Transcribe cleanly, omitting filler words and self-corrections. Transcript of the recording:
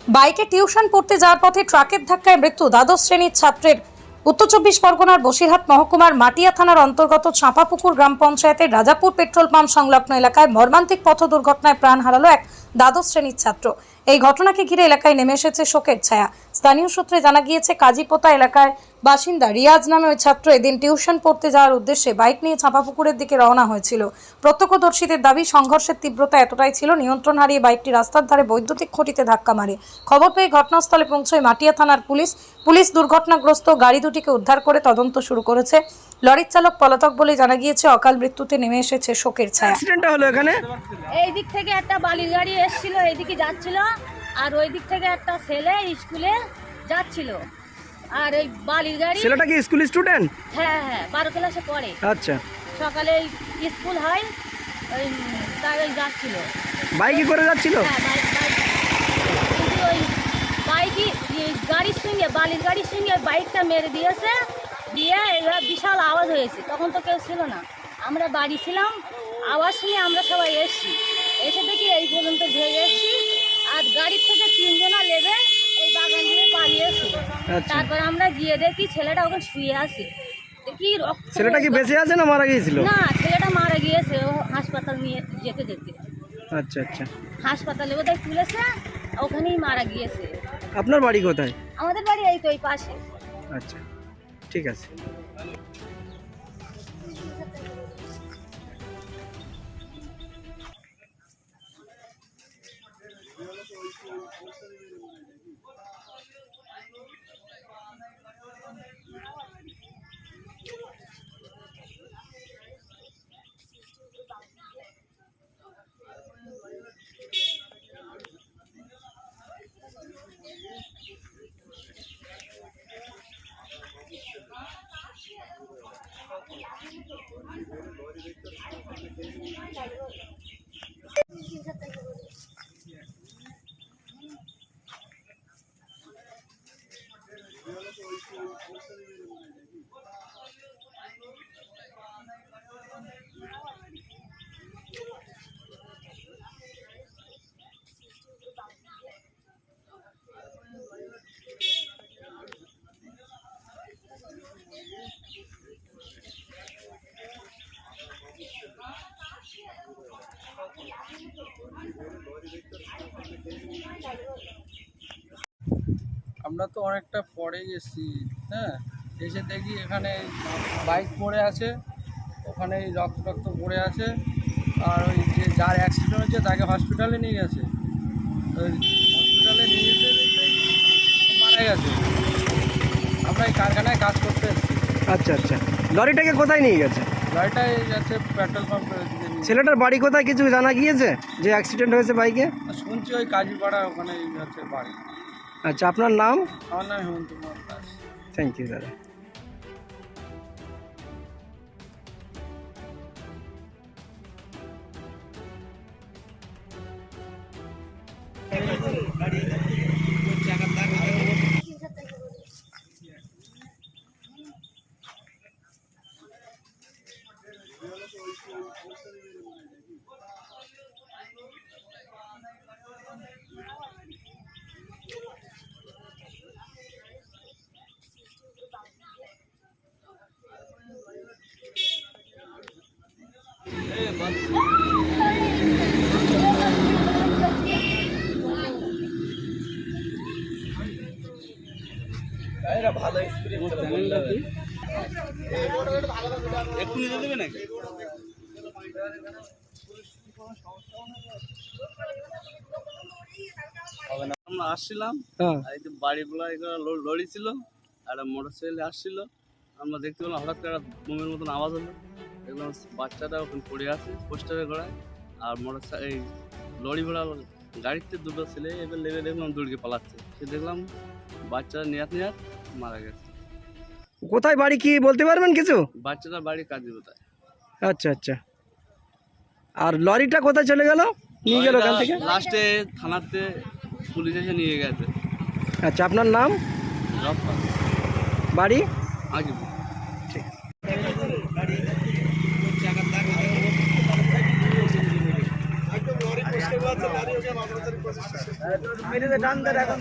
বাইকে টিউশন পড়তে যাওয়ার পথে ট্রাকের ধাক্কায় মৃত্যু দ্বাদশ শ্রেণীর ছাত্রের। উত্তর চব্বিশ পরগনার বসিরহাট মহকুমার মাটিয়া থানার অন্তর্গত চাঁপাপুকুর গ্রাম পঞ্চায়েতের রাজাপুর পেট্রোল পাম্প সংলগ্ন এলাকায় মর্মান্তিক পথ দুর্ঘটনায় প্রাণ হারালো এক দ্বাদশ শ্রেণীর ছাত্র। এই ঘটনাকে ঘিরে এলাকায় নেমে এসেছে শোকের ছায়া। স্থানীয় সূত্রে জানা গিয়েছে, কাজীপোতা এলাকার বাসিন্দা রিয়াজ নামে ওই ছাত্র এদিন টিউশন পড়তে যাওয়ার উদ্দেশ্যে বাইক নিয়ে চাঁপাপুকুরের দিকে রওনা হয়েছিল। প্রত্যক্ষদর্শীদের দাবি, সংঘর্ষের তীব্রতা এতটাই ছিল, নিয়ন্ত্রণ হারিয়ে বাইকটি রাস্তার ধারে বৈদ্যুতিক খুঁটিতে ধাক্কা মারে। খবর পেয়ে ঘটনাস্থলে পৌঁছয় মাটিয়া থানার পুলিশ দুর্ঘটনাগ্রস্ত গাড়ি দুটিকে উদ্ধার করে তদন্ত শুরু করেছে। লরির চালক পলাতক বলে জানা গিয়েছে। অকাল মৃত্যুতে নেমে এসেছে শোকের ছায়া। অ্যাক্সিডেন্টটা হলো এখানে। এই দিক থেকে একটা বালির গাড়ি এসেছিল, এইদিকে যাচ্ছিল, আর ওই দিক থেকে একটা ছেলে স্কুলে যাচ্ছিল। আর এই বালির গাড়ি, ছেলেটা কি স্কুল স্টুডেন্ট? হ্যাঁ 12 ক্লাসে পড়ে। আচ্ছা, সকালে স্কুল হয়, ওই তাই ওই যাচ্ছিল। বাইকে করে যাচ্ছিল? হ্যাঁ, কিন্তু ওই বাইকই গাড়ির সঙ্গে, বালির গাড়ির সঙ্গে বাইকটা মেরে দিয়েছে। দিয়ে এবার বিশাল আওয়াজ হয়েছে। তখন তো কেউ ছিল না, আমরা বাড়ি ছিলাম। আওয়াজ শুনে আমরা সবাই এসছি, এসে দেখি এই পর্যন্ত ভেঙে এসছি। আর গাড়ির থেকে 3 জনা লেবে এই বাগান দিয়ে পালিয়েছে। তারপর আমরা গিয়ে দেখি ছেলেটা ওখানে শুয়ে আছে। দেখি রক্ত। ছেলেটা কি বেঁচে আছে না মারা গিয়েছিল? না, ছেলেটা মারা গিয়েছে। ও হাসপাতাল নিয়ে যেতে আচ্ছা আচ্ছা, হাসপাতালে বোধহয় তুলেছে, ওখানেই মারা গিয়েছে। আপনার বাড়ি কোথায়? আমাদের বাড়ি এই তো এই পাশে। আচ্ছা, ঠিক আছে। আমরা তো অনেকটা পরে এসেছি, হ্যাঁ। এসে দেখি এখানে বাইক পড়ে আছে, ওখানে রক্ত পড়ে আছে। আর ওই যে যার অ্যাক্সিডেন্ট হয়েছে তাকে হসপিটালে নিয়ে গেছে। ওই হসপিটালে নিয়ে যেতে মারা গেছে। আমরা এই কারখানায় কাজ করতে এসেছি। আচ্ছা আচ্ছা, লরিটাকে কোথায় নিয়ে গেছে? গাড়িটাই যাচ্ছে পেট্রোল পাম্পের দিকে। ছেলেটার বাড়ি কোথায় কিছু জানা গিয়েছে যে অ্যাক্সিডেন্ট হয়েছে বাইকে? শুনছি ওই কাজীপাড়া, ওখানে হচ্ছে বাড়ি। আচ্ছা, আপনার নাম? আমার নাম হেমন্ত কুমার দাস। থ্যাংক ইউ দাদা। ভালো এক্সপিরিয়েন্স একটু নিতে দেবে নাকি? আমরা আসছিলাম, বাড়িগুলো লরি ছিল, আর মোটর সাইকেল আসছিল। আমরা দেখতে পেলাম হঠাৎ করে বোমের মতন আওয়াজ হলো। দেখলাম বাচ্চাটা ওখানে পড়ে আছে পোস্টারের গোড়ায়। আর এই লরি ঘোড়া গাড়িতে দুটো ছেলে এবার লেগে দেখলাম দৌড়কে পালাচ্ছে। সে দেখলাম বাচ্চাটা নেয়াত মারা গেছে। কোথায় বাড়ি কি বলতে পারবেন কিছু? বাচ্চাটার বাড়ি কাজীপোতায়। আচ্ছা আচ্ছা, আর লরিটা কোথায় চলে গেল? নিয়ে গেল ওখান থেকে? লাস্টে থানাতে পুলিশ এসে নিয়ে গেছে। আচ্ছা, আপনার নাম? রপ্পা। বাড়ি? আজিপুর। ঠিক। একদম লরি পোস্টে আছে, লরি ওকে মাত্র মেরে টান দেয় এখন